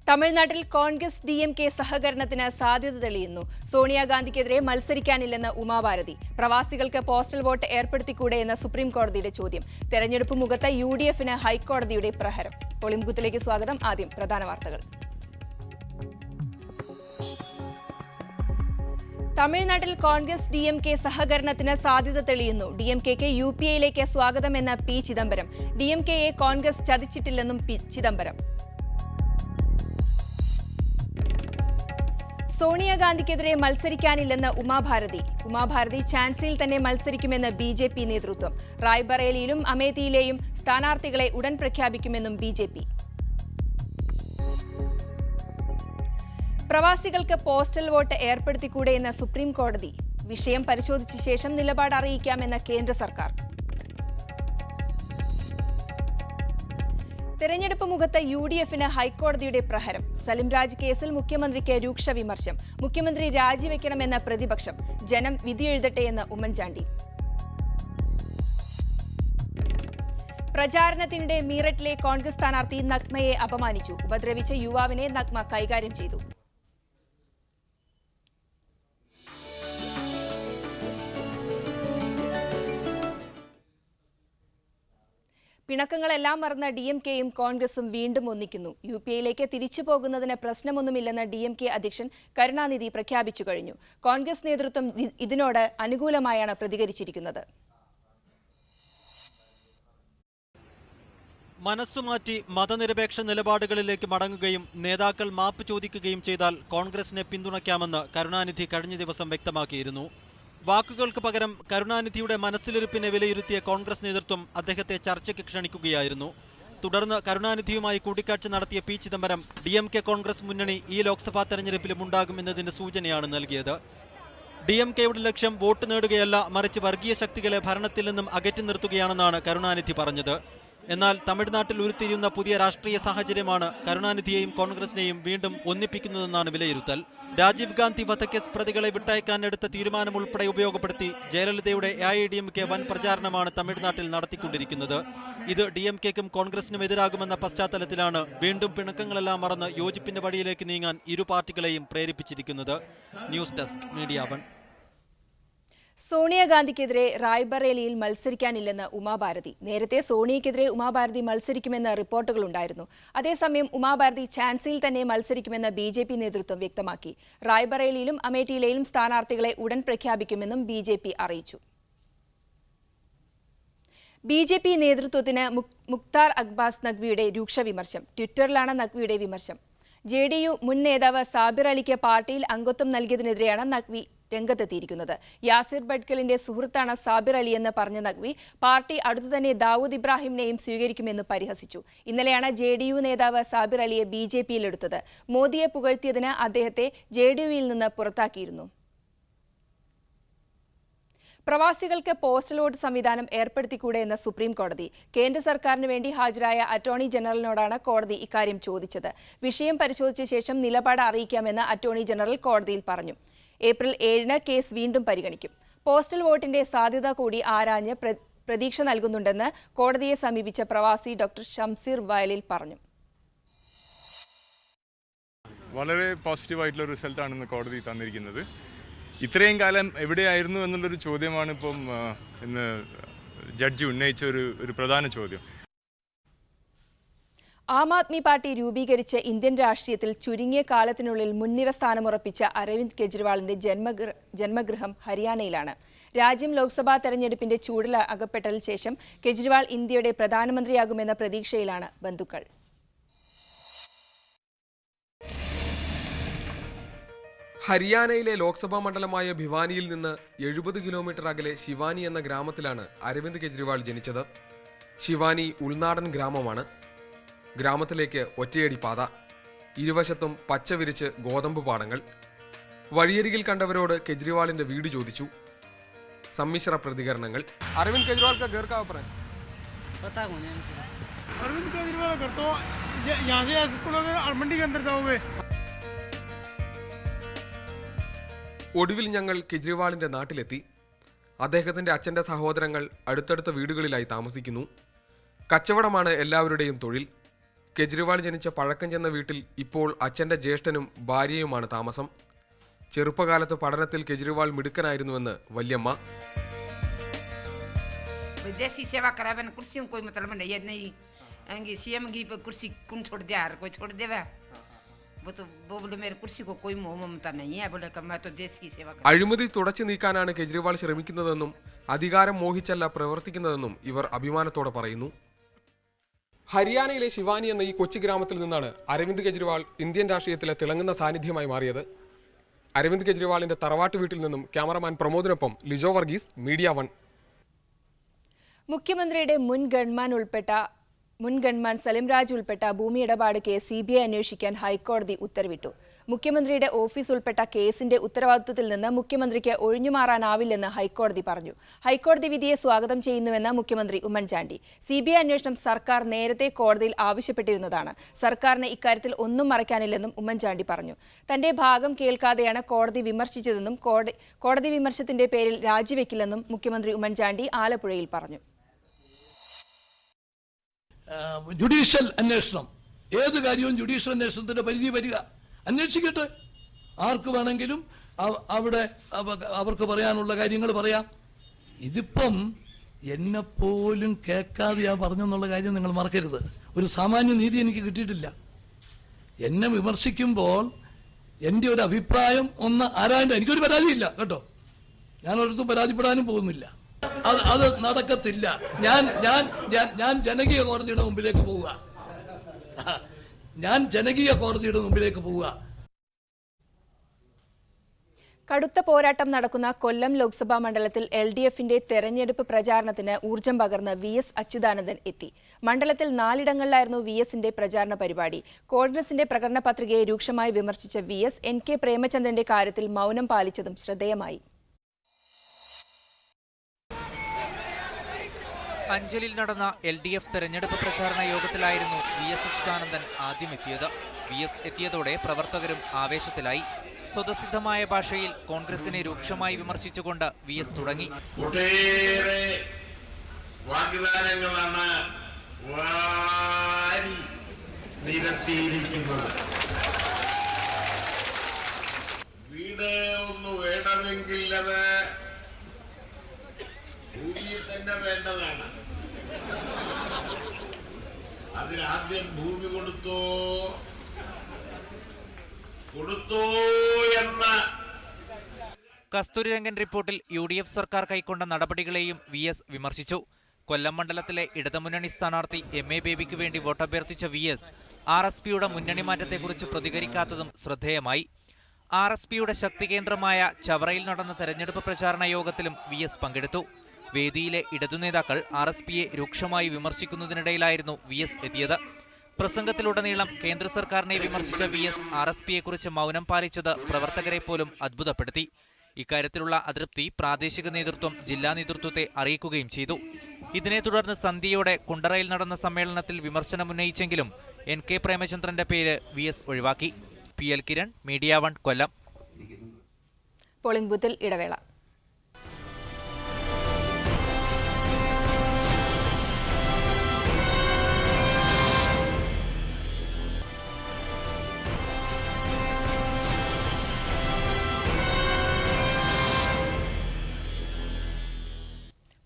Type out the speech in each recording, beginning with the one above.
തമിഴ്നാട്ടിൽ കോൺഗ്രസ് DMK സഹകരണത്തിന് സാധ്യത തെളിയുന്നു. സോണിയാഗാന്ധിക്കെതിരെ മത്സരിക്കാനില്ലെന്ന് ഉമാഭാരതി. പ്രവാസികൾക്ക് പോസ്റ്റൽ വോട്ട് ഏർപ്പെടുത്തിക്കൂടെ എന്ന സുപ്രീം കോടതിയുടെ ചോദ്യം. തെരഞ്ഞെടുപ്പ് മുഖത്ത് UDFന് ഹൈക്കോടതിയുടെ പ്രഹരം. ഒളിമുഖത്തിലേക്ക് സ്വാഗതം. ആദ്യം പ്രധാന വാർത്തകൾ. തമിഴ്നാട്ടിൽ കോൺഗ്രസ് DMK സഹകരണത്തിന് സാധ്യത തെളിയുന്നു. DMKക്ക് UPAയിലേക്ക് സ്വാഗതമെന്ന P. ചിദംബരം. DMKയെ കോൺഗ്രസ് ചതിച്ചിട്ടില്ലെന്നും ചിദംബരം. സോണിയാഗാന്ധിക്കെതിരെ മത്സരിക്കാനില്ലെന്ന് ഉമാഭാരതി ഝാൻസിയിൽ തന്നെ മത്സരിക്കുമെന്ന് BJP നേതൃത്വം. റായ്ബറേലിയിലും അമേഠിയിലെയും സ്ഥാനാർത്ഥികളെ ഉടൻ പ്രഖ്യാപിക്കുമെന്നും BJP. പ്രവാസികൾക്ക് പോസ്റ്റൽ വോട്ട് ഏർപ്പെടുത്തിക്കൂടെയെന്ന സുപ്രീം കോടതി. വിഷയം പരിശോധിച്ച ശേഷം നിലപാട് അറിയിക്കാമെന്ന കേന്ദ്ര സർക്കാർ. തെരഞ്ഞെടുപ്പ് മുഖത്ത് UDFന് ഹൈക്കോടതിയുടെ പ്രഹരം. സലിംരാജ് കേസിൽ മുഖ്യമന്ത്രിക്ക് രൂക്ഷ വിമർശം. മുഖ്യമന്ത്രി രാജിവെക്കണമെന്ന പ്രതിപക്ഷം. ജനം വിധിയെഴുതട്ടെയെന്ന് ഉമ്മൻചാണ്ടി. പ്രചാരണത്തിനിടെ മീററ്റിലെ കോൺഗ്രസ് സ്ഥാനാർത്ഥി നഗ്മയെ അപമാനിച്ചു. ഉപദ്രവിച്ച യുവാവിനെ നഗ്മ കൈകാര്യം ചെയ്തു. പിണക്കങ്ങളെല്ലാം മറന്ന DMKയും കോൺഗ്രസും വീണ്ടും ഒന്നിക്കുന്നു. UPAയിലേക്ക് തിരിച്ചു പോകുന്നതിന് പ്രശ്നമൊന്നുമില്ലെന്ന് DMK അധ്യക്ഷൻ കരുണാനിധി പ്രഖ്യാപിച്ചു കഴിഞ്ഞു. കോൺഗ്രസ് നേതൃത്വം ഇതിനോട് അനുകൂലമായാണ് പ്രതികരിച്ചിരിക്കുന്നത്. മനസ്സുമാറ്റി മതനിരപേക്ഷ നിലപാടുകളിലേക്ക് മടങ്ങുകയും നേതാക്കൾ മാപ്പ് ചോദിക്കുകയും ചെയ്താൽ കോൺഗ്രസിനെ പിന്തുണയ്ക്കാമെന്ന് കരുണാനിധി കഴിഞ്ഞ ദിവസം വ്യക്തമാക്കിയിരുന്നു. വാക്കുകൾക്ക് പകരം കരുണാനിധിയുടെ മനസ്സിലിരിപ്പിനെ വിലയിരുത്തിയ കോൺഗ്രസ് നേതൃത്വം അദ്ദേഹത്തെ ചർച്ചയ്ക്ക് ക്ഷണിക്കുകയായിരുന്നു. തുടർന്ന് കരുണാനിധിയുമായി കൂടിക്കാഴ്ച നടത്തിയ P. ചിദംബരം DMK കോൺഗ്രസ് മുന്നണി ഈ ലോക്സഭാ തെരഞ്ഞെടുപ്പിലും ഉണ്ടാകുമെന്നതിന്റെ സൂചനയാണ് നൽകിയത്. DMKയുടെ ലക്ഷ്യം വോട്ട് നേടുകയല്ല, മറിച്ച് വർഗീയ ശക്തികളെ ഭരണത്തിൽ നിന്നും അകറ്റി നിർത്തുകയാണെന്നാണ് കരുണാനിധി പറഞ്ഞത്. എന്നാൽ തമിഴ്നാട്ടിൽ ഉരുത്തിരിയുന്ന പുതിയ രാഷ്ട്രീയ സാഹചര്യമാണ് കരുണാനിധിയെയും കോൺഗ്രസിനെയും വീണ്ടും ഒന്നിപ്പിക്കുന്നതെന്നാണ് വിലയിരുത്തൽ. രാജീവ് ഗാന്ധി വധക്കേസ് പ്രതികളെ വിട്ടയക്കാൻ എടുത്ത തീരുമാനം ഉൾപ്പെടെ ഉപയോഗപ്പെടുത്തി ജയലളിതയുടെ AIADMK വൻ പ്രചാരണമാണ് തമിഴ്നാട്ടിൽ നടത്തിക്കൊണ്ടിരിക്കുന്നത്. ഇത് DMKക്കും കോൺഗ്രസിനും എതിരാകുമെന്ന പശ്ചാത്തലത്തിലാണ് വീണ്ടും പിണക്കങ്ങളെല്ലാം മറന്ന് യോജിപ്പിന്റെ വഴിയിലേക്ക് നീങ്ങാൻ ഇരു പാർട്ടികളെയും പ്രേരിപ്പിച്ചിരിക്കുന്നത്. News desk media 1. സോണിയാഗാന്ധിക്കെതിരെ റായ്ബറേലിയിൽ മത്സരിക്കാനില്ലെന്ന് ഉമാഭാരതി. നേരത്തെ സോണിയയ്ക്കെതിരെ ഉമാഭാരതി മത്സരിക്കുമെന്ന റിപ്പോർട്ടുകളുണ്ടായിരുന്നു. അതേസമയം ഉമാഭാരതി ഝാൻസിയിൽ തന്നെ മത്സരിക്കുമെന്ന് BJP നേതൃത്വം വ്യക്തമാക്കി. റായ്ബറേലിയിലും അമേഠിയിലെയും സ്ഥാനാർത്ഥികളെ ഉടൻ പ്രഖ്യാപിക്കുമെന്നും BJP അറിയിച്ചു. BJP നേതൃത്വത്തിന് മുക്താർ അബ്ബാസ് നഖ്വിയുടെ രൂക്ഷ വിമർശം. ട്വിറ്ററിലാണ് നഖ്വിയുടെ വിമർശം. JDU മുൻ നേതാവ് സാബിർ അലിക്ക് പാർട്ടിയിൽ അംഗത്വം നൽകിയതിനെതിരെയാണ് നഖ്വി രംഗത്തെത്തിയിരിക്കുന്നത്. യാസിർ ഭട്കലിന്റെ സുഹൃത്താണ് സാബിർ അലിയെന്ന് പറഞ്ഞ നഖ്വി പാർട്ടി അടുത്തുതന്നെ ദാവൂദ് ഇബ്രാഹിമിനെയും സ്വീകരിക്കുമെന്ന് പരിഹസിച്ചു. ഇന്നലെയാണ് JDU നേതാവ് സാബിർ അലിയെ BJPയിൽ എടുത്തത്. മോദിയെ പുകഴ്ത്തിയതിന് അദ്ദേഹത്തെ JDUവിൽ നിന്ന് പുറത്താക്കിയിരുന്നു. പ്രവാസികൾക്ക് പോസ്റ്റൽ വോട്ട് സംവിധാനം ഏർപ്പെടുത്തിക്കൂടെ എന്ന സുപ്രീം കോടതി. കേന്ദ്ര സർക്കാരിന് വേണ്ടി ഹാജരായ അറ്റോർണി ജനറലിനോടാണ് കോടതി ഇക്കാര്യം ചോദിച്ചത്. വിഷയം പരിശോധിച്ച ശേഷം നിലപാട് അറിയിക്കാമെന്ന് അറ്റോർണി ജനറൽ കോടതിയിൽ പറഞ്ഞു. ഏപ്രിൽ 7-ന് കേസ് വീണ്ടും പരിഗണിക്കും. പോസ്റ്റൽ വോട്ടിന്റെ സാധ്യത കൂടി ആരാഞ്ഞ് പ്രതീക്ഷ നൽകുന്നുണ്ടെന്ന് കോടതിയെ സമീപിച്ച പ്രവാസി ഡോക്ടർ ഷംസീർ വയലിൽ പറഞ്ഞു. വളരെ പോസിറ്റീവായിട്ടുള്ള റിസൾട്ടാണ് ഇന്ന് കോടതി തന്നിരിക്കുന്നത്. ഇത്രയും കാലം എവിടെയായിരുന്നു എന്നുള്ളൊരു ചോദ്യമാണ് ഇപ്പം ഇന്ന് ജഡ്ജി ഉന്നയിച്ച ഒരു പ്രധാന ചോദ്യം. ആം ആദ്മി പാർട്ടി രൂപീകരിച്ച ഇന്ത്യൻ രാഷ്ട്രീയത്തിൽ ചുരുങ്ങിയ കാലത്തിനുള്ളിൽ മുൻനിര സ്ഥാനമുറപ്പിച്ച അരവിന്ദ് കെജ്രിവാളിന്റെ ജന്മഗൃഹം ഹരിയാനയിലാണ്. രാജ്യം ലോക്സഭാ തെരഞ്ഞെടുപ്പിന്റെ ചൂടിൽ അകപ്പെട്ടതിന് ശേഷം കെജ്രിവാൾ ഇന്ത്യയുടെ പ്രധാനമന്ത്രിയാകുമെന്ന പ്രതീക്ഷയിലാണ് ബന്ധുക്കൾ. ഹരിയാനയിലെ ലോക്സഭാ മണ്ഡലമായ ഭിവാനിയിൽ നിന്ന് 70 കിലോമീറ്റർ അകലെ ശിവാനി എന്ന ഗ്രാമത്തിലാണ് അരവിന്ദ് കെജ്രിവാൾ ജനിച്ചത്. ശിവാനി ഉൾനാടൻ ഗ്രാമമാണ്. ഗ്രാമത്തിലേക്ക് ഒറ്റയടി പാത, ഇരുവശത്തും പച്ച വിരിച്ച് ഗോതമ്പ് പാടങ്ങൾ. വഴിയരികിൽ കണ്ടവരോട് കെജ്രിവാളിന്റെ വീട് ചോദിച്ചു. സമ്മിശ്ര പ്രതികരണങ്ങൾ. अरविंद केजरीवाल का घर कहाँ पर है? पता मुझे नहीं। अरविंद केजरीवाल घर तो यहाँ से स्कूलों में मंडी के अंदर जाओगे। ഒടുവിൽ ഞങ്ങൾ കെജ്രിവാളിന്റെ നാട്ടിലെത്തി. അദ്ദേഹത്തിന്റെ അച്ഛന്റെ സഹോദരങ്ങൾ അടുത്തടുത്ത വീടുകളിലായി താമസിക്കുന്നു. കച്ചവടമാണ് എല്ലാവരുടെയും തൊഴിൽ. കെജ്രിവാൾ ജനിച്ച പഴക്കം ചെന്ന വീട്ടിൽ ഇപ്പോൾ അച്ഛൻ്റെ ജ്യേഷ്ഠനും ഭാര്യയുമാണ് താമസം. ചെറുപ്പകാലത്ത് പഠനത്തിൽ കെജ്രിവാൾ മിടുക്കനായിരുന്നുവെന്ന് വല്യമ്മ. देसी सेवा करावे ना कुर्सी में कोई मतलब नहीं है, नहीं सीएम की कुर्सी कौन छोड़ दिया, हर कोई छोड़ देवे। वो बोले मेरे कुर्सी को कोई मोह ममता नहीं है, बोले मैं तो देश की सेवा कर। അഴിമതി തുടച്ചു നീക്കാനാണ് കെജ്രിവാൾ ശ്രമിക്കുന്നതെന്നും അധികാരം മോഹിച്ചല്ല പ്രവർത്തിക്കുന്നതെന്നും ഇവർ അഭിമാനത്തോടെ പറയുന്നു. ഹരിയാനയിലെ ശിവാനി എന്ന ഈ കൊച്ചു ഗ്രാമത്തിൽ നിന്നാണ് അരവിന്ദ് കെജ്രിവാൾ ഇന്ത്യൻ രാഷ്ട്രീയത്തിലെ തിളങ്ങുന്ന സാന്നിധ്യമായി മാറിയത്. അരവിന്ദ് കെജ്രിവാളിന്റെ തറവാട്ട് വീട്ടിൽ നിന്നും ക്യാമറമാൻ പ്രമോദിനൊപ്പം ലിജോ വർഗീസ്, മീഡിയ 1. മുഖ്യമന്ത്രിയുടെ മുൻ ഗൺമാൻ സലിംരാജ് ഉൾപ്പെട്ട ഭൂമി ഇടപാട് കേസ് CBI അന്വേഷിക്കാൻ ഹൈക്കോടതി ഉത്തരവിട്ടു. മുഖ്യമന്ത്രിയുടെ ഓഫീസ് ഉൾപ്പെട്ട കേസിന്റെ ഉത്തരവാദിത്വത്തിൽ നിന്ന് മുഖ്യമന്ത്രിക്ക് ഒഴിഞ്ഞുമാറാനാവില്ലെന്ന് ഹൈക്കോടതി പറഞ്ഞു. ഹൈക്കോടതി വിധിയെ സ്വാഗതം ചെയ്യുന്നുവെന്ന് മുഖ്യമന്ത്രി ഉമ്മൻചാണ്ടി. CBI അന്വേഷണം സർക്കാർ നേരത്തെ കോടതിയിൽ ആവശ്യപ്പെട്ടിരുന്നതാണ്. സർക്കാരിന് ഇക്കാര്യത്തിൽ ഒന്നും മറയ്ക്കാനില്ലെന്നും ഉമ്മൻചാണ്ടി പറഞ്ഞു. തന്റെ ഭാഗം കേൾക്കാതെയാണ് കോടതി വിമർശിച്ചതെന്നും കോടതി വിമർശനത്തിന്റെ പേരിൽ രാജിവെക്കില്ലെന്നും മുഖ്യമന്ത്രി ഉമ്മൻചാണ്ടി ആലപ്പുഴയിൽ പറഞ്ഞു. ജുഡീഷ്യൽ അന്വേഷണം, ഏത് കാര്യവും ജുഡീഷ്യൽ അന്വേഷണത്തിന്റെ പരിധി വരിക, അന്വേഷിക്കട്ടെ. ആർക്ക് വേണമെങ്കിലും അവിടെ അവർക്ക് പറയാനുള്ള കാര്യങ്ങൾ പറയാം. ഇതിപ്പം എന്നെപ്പോലും കേൾക്കാതെയാ പറഞ്ഞെന്നുള്ള കാര്യം നിങ്ങൾ മറക്കരുത്. ഒരു സാമാന്യ നീതി എനിക്ക് കിട്ടിയിട്ടില്ല. എന്നെ വിമർശിക്കുമ്പോൾ എന്റെ ഒരു അഭിപ്രായം ഒന്ന് ആരാണ്ട്, എനിക്കൊരു പരാതിയില്ല കേട്ടോ, ഞാൻ ഒരിടത്തും പരാതിപ്പെടാനും പോകുന്നില്ല. അത് നടക്കത്തില്ല. ഞാൻ ജനകീയ കോടതിയുടെ മുമ്പിലേക്ക് പോവുക. കടുത്ത പോരാട്ടം നടക്കുന്ന കൊല്ലം ലോക്സഭാ മണ്ഡലത്തിൽ LDFന്റെ തെരഞ്ഞെടുപ്പ് പ്രചാരണത്തിന് ഊർജ്ജം പകർന്ന് VS അച്യുതാനന്ദൻ എത്തി. മണ്ഡലത്തിൽ 4 ഇടങ്ങളിലായിരുന്നു VSന്റെ പ്രചാരണ പരിപാടി. കോൺഗ്രസിന്റെ പ്രകടന പത്രികയെ രൂക്ഷമായി വിമർശിച്ച VS NK പ്രേമചന്ദ്രന്റെ കാര്യത്തിൽ മൗനം പാലിച്ചതും ശ്രദ്ധേയമായി. അഞ്ചലിൽ നടന്ന LDF തെരഞ്ഞെടുപ്പ് പ്രചാരണ യോഗത്തിലായിരുന്നു VS അച്യുതാനന്ദൻ ആദ്യമെത്തിയത്. VS എത്തിയതോടെ പ്രവർത്തകരും ആവേശത്തിലായി. സ്വതസിദ്ധമായ ഭാഷയിൽ കോൺഗ്രസിനെ രൂക്ഷമായി വിമർശിച്ചുകൊണ്ട് VS തുടങ്ങി. ഒട്ടേറെ വാഗ്ദാനങ്ങളാണ് നിരത്തിയിരിക്കുന്നത്. വീട് ഒന്ന് വേണമെങ്കിൽ അത് ഭൂമിയിൽ തന്നെ വേണ്ടതാണ്. അതിനാദ്യം ഭൂമി കൊടുത്തോ എന്ന കസ്തൂരിരംഗൻ റിപ്പോർട്ടിൽ UDF സർക്കാർ കൈക്കൊണ്ട നടപടികളെയും VS വിമർശിച്ചു. കൊല്ലം മണ്ഡലത്തിലെ ഇടതുമുന്നണി സ്ഥാനാർത്ഥി MA ബേബിക്ക് വേണ്ടി വോട്ടഭ്യർത്ഥിച്ച VS RSPയുടെ മുന്നണി മാറ്റത്തെക്കുറിച്ച് പ്രതികരിക്കാത്തതും ശ്രദ്ധേയമായി. RSPയുടെ ശക്തി കേന്ദ്രമായ ചവറയിൽ നടന്ന തെരഞ്ഞെടുപ്പ് പ്രചാരണ യോഗത്തിലും VS പങ്കെടുത്തു. വേദിയിലെ ഇടതുനേതാക്കൾ RSPയെ രൂക്ഷമായി വിമർശിക്കുന്നതിനിടയിലായിരുന്നു VS എത്തിയത്. പ്രസംഗത്തിലുടനീളം കേന്ദ്ര സർക്കാരിനെ വിമർശിച്ച VS RSPയെക്കുറിച്ച് മൗനം പാലിച്ചത് പ്രവർത്തകരെ പോലും അത്ഭുതപ്പെടുത്തി. ഇക്കാര്യത്തിലുള്ള അതൃപ്തി പ്രാദേശിക നേതൃത്വം ജില്ലാ നേതൃത്വത്തെ അറിയിക്കുകയും ചെയ്തു. ഇതിനെ തുടർന്ന് സന്ധ്യയോടെ കുണ്ടറയിൽ നടന്ന സമ്മേളനത്തിൽ വിമർശനമുന്നയിച്ചെങ്കിലും NK പ്രേമചന്ദ്രന്റെ പേര് VS ഒഴിവാക്കി. PL കിരൺ, മീഡിയ 1, കൊല്ലം. പോളിംഗ് ബൂത്തിൽ ഇടവേള.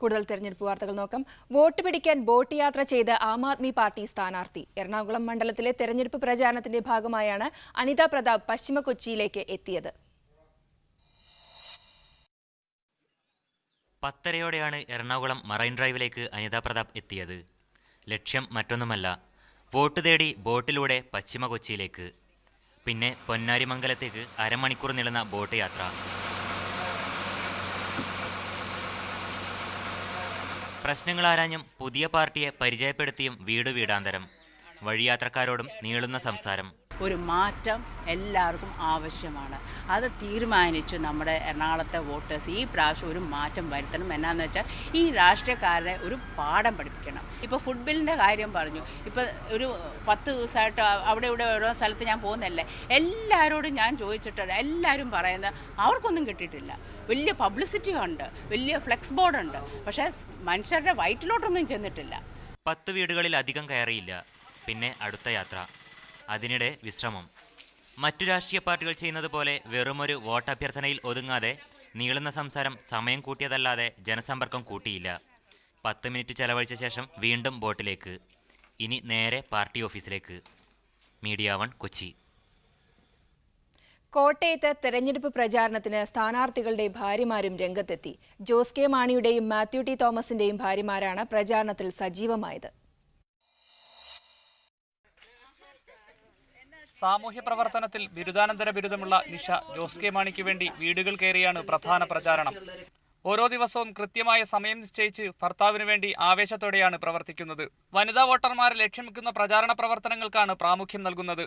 കൂടുതൽ തെരഞ്ഞെടുപ്പ് വാർത്തകൾ നോക്കാം. വോട്ട് പിടിക്കാൻ ബോട്ട് യാത്ര ചെയ്ത് ആം ആദ്മി പാർട്ടി സ്ഥാനാർത്ഥി. എറണാകുളം മണ്ഡലത്തിലെ തെരഞ്ഞെടുപ്പ് പ്രചാരണത്തിന്റെ ഭാഗമായാണ് അനിത പ്രതാപ് പശ്ചിമ കൊച്ചിയിലേക്ക് എത്തിയത്. 10:30 എറണാകുളം മറൈൻ ഡ്രൈവിലേക്ക് അനിത പ്രതാപ് എത്തിയത്. ലക്ഷ്യം മറ്റൊന്നുമല്ല, വോട്ട് തേടി ബോട്ടിലൂടെ പശ്ചിമ കൊച്ചിയിലേക്ക്. പിന്നെ പൊന്നാരിമംഗലത്തേക്ക് അരമണിക്കൂർ നീളുന്ന ബോട്ട് യാത്ര. പ്രശ്നങ്ങളാരാഞ്ഞും പുതിയ പാർട്ടിയെ പരിചയപ്പെടുത്തിയും വീടാന്തരം. വഴിയാത്രക്കാരോടും നീളുന്ന സംസാരം. ഒരു മാറ്റം എല്ലാവർക്കും ആവശ്യമാണ്. അത് തീരുമാനിച്ചു നമ്മുടെ എറണാകുളത്തെ വോട്ടേഴ്സ് ഈ പ്രാവശ്യം ഒരു മാറ്റം വരുത്തണം. എന്നാന്ന് വെച്ചാൽ ഈ രാഷ്ട്രീയക്കാരെ ഒരു പാഠം പഠിപ്പിക്കണം. ഇപ്പോൾ ഫുഡ് ബില്ലിൻ്റെ കാര്യം പറഞ്ഞു. ഇപ്പോൾ ഒരു 10 ദിവസമായിട്ട് അവിടെ ഇവിടെ ഓരോ സ്ഥലത്ത് ഞാൻ പോകുന്നതല്ലേ, എല്ലാവരോടും ഞാൻ ചോദിച്ചിട്ടുണ്ട്. എല്ലാവരും പറയുന്നത് അവർക്കൊന്നും കിട്ടിയിട്ടില്ല. വലിയ പബ്ലിസിറ്റി ഉണ്ട്, വലിയ ഫ്ലെക്സ് ബോർഡ് ഉണ്ട്, പക്ഷേ മനുഷ്യരുടെ വയറ്റിലോട്ടൊന്നും ചെന്നിട്ടില്ല. 10 വീടുകളിൽ അധികം കയറിയില്ല. പിന്നെ അടുത്ത യാത്ര, അതിനിടെ വിശ്രമം. മറ്റു രാഷ്ട്രീയ പാർട്ടികൾ ചെയ്യുന്നത് പോലെ വെറുമൊരു വോട്ടഭ്യർത്ഥനയിൽ ഒതുങ്ങാതെ നീളുന്ന സംസാരം സമയം കൂട്ടിയതല്ലാതെ ജനസമ്പർക്കം കൂട്ടിയില്ല. 10 മിനിറ്റ് ചെലവഴിച്ച ശേഷം വീണ്ടും ബോട്ടിലേക്ക്. ഇനി നേരെ പാർട്ടി ഓഫീസിലേക്ക്. മീഡിയ 1 കൊച്ചി. കോട്ടയത്ത് തെരഞ്ഞെടുപ്പ് പ്രചാരണത്തിന് സ്ഥാനാർത്ഥികളുടെ ഭാര്യമാരും രംഗത്തെത്തി. ജോസ് കെ മാണിയുടെയും മാത്യു ടി തോമസിന്റെയും ഭാര്യമാരാണ് പ്രചാരണത്തിൽ സജീവമായത്. സാമൂഹ്യ പ്രവർത്തനത്തിൽ ബിരുദാനന്തര ബിരുദമുള്ള നിഷ ജോസ് കെ മാണിക്ക് വേണ്ടി വീടുകൾ കയറിയാണ് പ്രധാന പ്രചാരണം. ഓരോ ദിവസവും കൃത്യമായ സമയം നിശ്ചയിച്ച് ഭർത്താവിന് വേണ്ടി ആവേശത്തോടെയാണ് പ്രവർത്തിക്കുന്നത്. വനിതാ വോട്ടർമാരെ ലക്ഷ്യമിക്കുന്ന പ്രചാരണ പ്രവർത്തനങ്ങൾക്കാണ് പ്രാമുഖ്യം നൽകുന്നത്.